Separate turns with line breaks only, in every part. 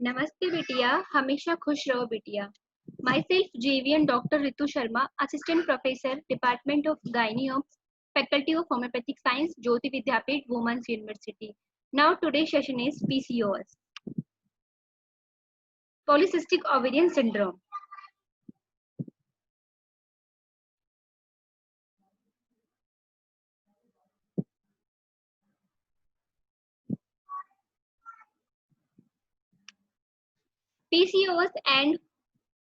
नमस्ते बिटिया, हमेशा खुश रहो बिटिया। Myself JVN doctor Ritu Sharma, assistant professor, department of gynae of faculty of homeopathic science, Jyoti Vidyapeeth, women's university. Now today's session is PCOS, polycystic ovarian syndrome. PCOS and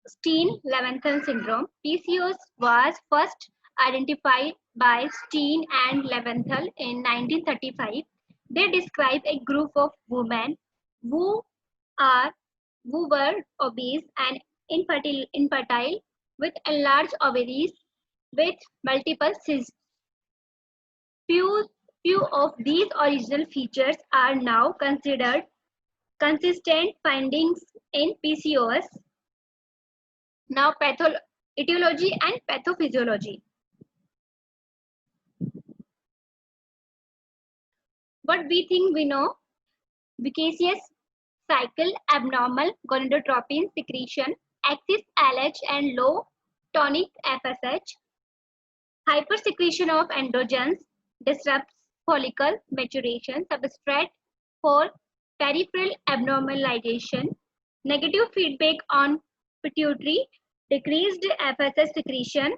Steen-Leventhal syndrome. PCOS was first identified by Steen and Leventhal in 1935. They describe a group of women who are who were obese and infertile with enlarged ovaries with multiple cysts. Few, few of these original features are now considered consistent findings in PCOS. Now, etiology and pathophysiology. What we think we know: Vicaceous cycle, abnormal gonadotropin secretion, excess LH and low tonic FSH, hypersecretion of androgens, disrupts follicle maturation, substrate for peripheral abnormalization, negative feedback on pituitary, decreased FSH secretion,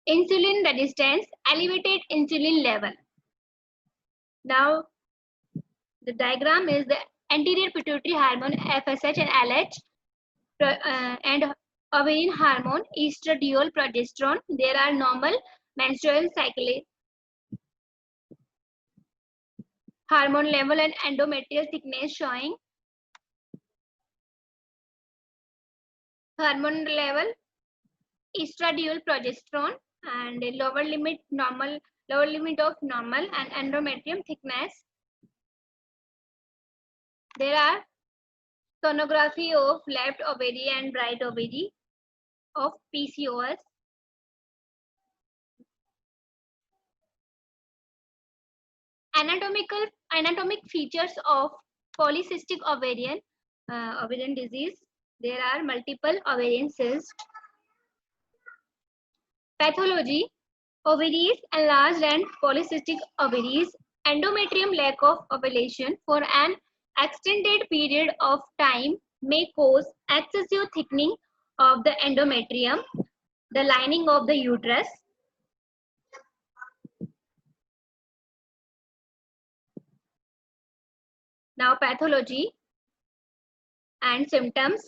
insulin resistance, elevated insulin level. Now, the diagram is the anterior pituitary hormone FSH and LH and ovarian hormone estradiol progesterone. There are normal menstrual cycle hormone level and endometrial thickness showing hormone level estradiol progesterone and lower limit of normal and endometrium thickness. There are sonography of left ovary and right ovary of PCOS. Anatomic features of polycystic ovarian disease. There are multiple ovarian cysts. Pathology: ovaries enlarged and polycystic ovaries, endometrium lack of ovulation for an extended period of time may cause excessive thickening of the endometrium, the lining of the uterus. Now, pathology and symptoms: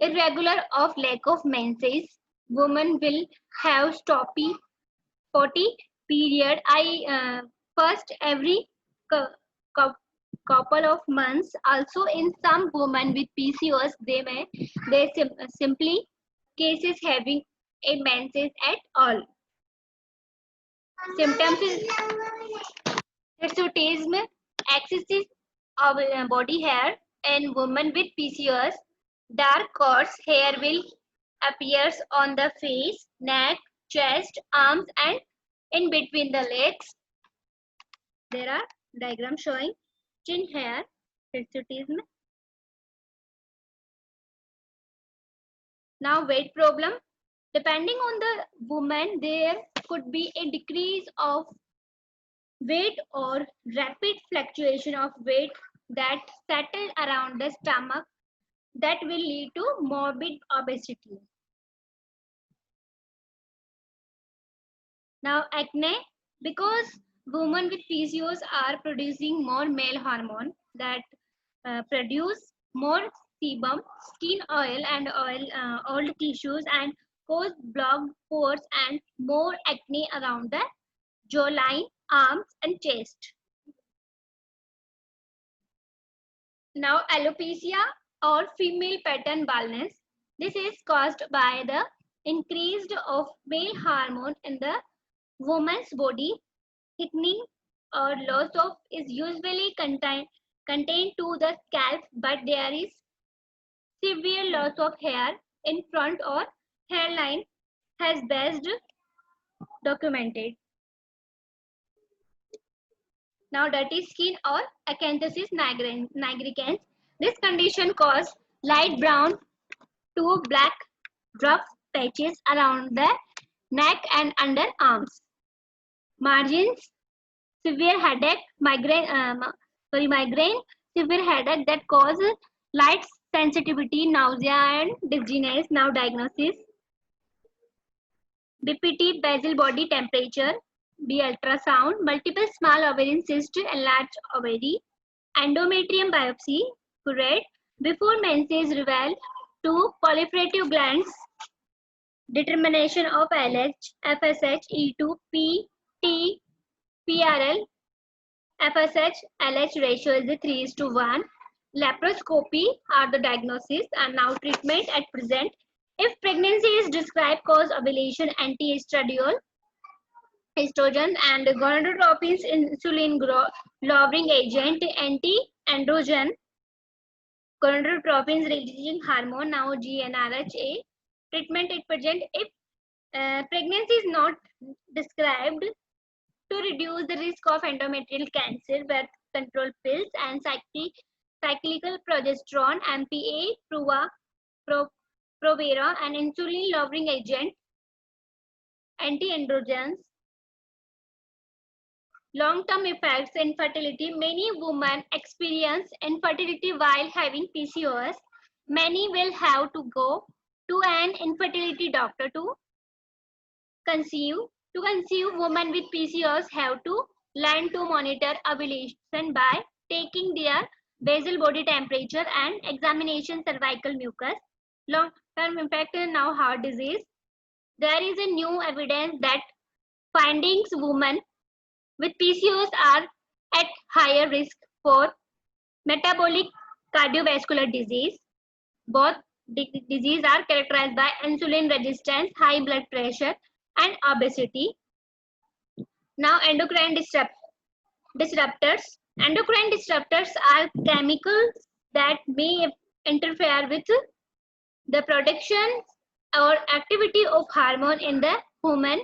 irregular of lack of menses. Women will have stoppy, potty period. First every couple of months. Also, in some women with PCOS, they simply cases having a menses at all. Symptoms is hirsutism, excessive body hair in women with PCOS. Dark coarse hair will appears on the face, neck, chest, arms, and in between the legs. There are diagrams showing chin hair, hirsutism. Now, weight problem. Depending on the woman, there could be a decrease of weight or rapid fluctuation of weight that settle around the stomach that will lead to morbid obesity. Now, acne, because women with PCOS are producing more male hormone that produce more sebum, skin oil and old tissues and cause blocked pores and more acne around the jawline, arms and chest. Now, alopecia or female pattern baldness. This is caused by the increased of male hormone in the woman's body. Thickening or loss of is usually contained to the scalp, but there is severe loss of hair in front or hairline has best documented. Now dirty skin or acanthosis nigricans. This condition causes light brown to black rough patches around the neck and underarms. Margins, severe headache, migraine, severe headache that causes light sensitivity, nausea and dizziness. Now diagnosis. BPT, basal body temperature, B ultrasound, multiple small ovarian cyst, enlarged ovary, endometrium biopsy, correct, before menses reveal to proliferative glands, determination of LH, FSH, E2, P, T, PRL, FSH, LH ratio is 3:1. Laparoscopy are the diagnosis and now treatment at present. If pregnancy is described, cause ovulation, anti-estradiol, estrogen and gonadotropins, insulin lowering agent, anti-androgen, gonadotropins releasing hormone, now GnRHa. Treatment at present. If pregnancy is not described, to reduce the risk of endometrial cancer, birth control pills and cyclical progesterone, MPA, Provera, and insulin lowering agent, anti-androgens. Long-term effects, infertility. Many women experience infertility while having PCOS. Many will have to go to an infertility doctor to conceive. To conceive, women with PCOS have to learn to monitor ovulation by taking their basal body temperature and examination cervical mucus. Long-term impact in now heart disease. There is a new evidence that findings women with PCOS are at higher risk for metabolic cardiovascular disease. Both diseases are characterized by insulin resistance, high blood pressure, and obesity. Now endocrine disruptors. Endocrine disruptors are chemicals that may interfere with the production or activity of hormone in the human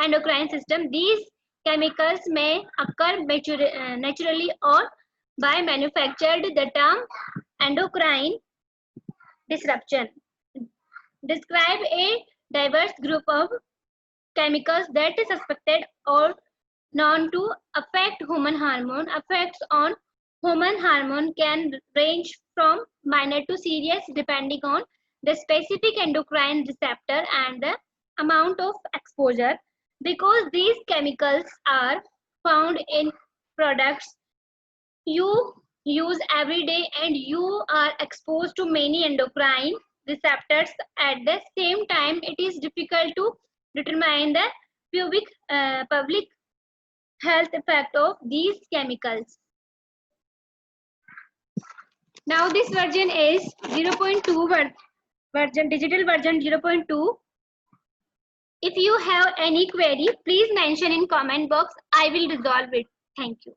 endocrine system. These chemicals may occur naturally or by manufactured. The term endocrine disruption describe a diverse group of chemicals that is suspected or known to affect human hormone. Effects on human hormone can range from minor to serious depending on the specific endocrine receptor and the amount of exposure. Because these chemicals are found in products you use every day and you are exposed to many endocrine receptors at the same time, it is difficult to determine the public health effect of these chemicals. Now this version is 0.2 version, digital version 0.2. If you have any query, please mention in comment box. I will resolve it. Thank you.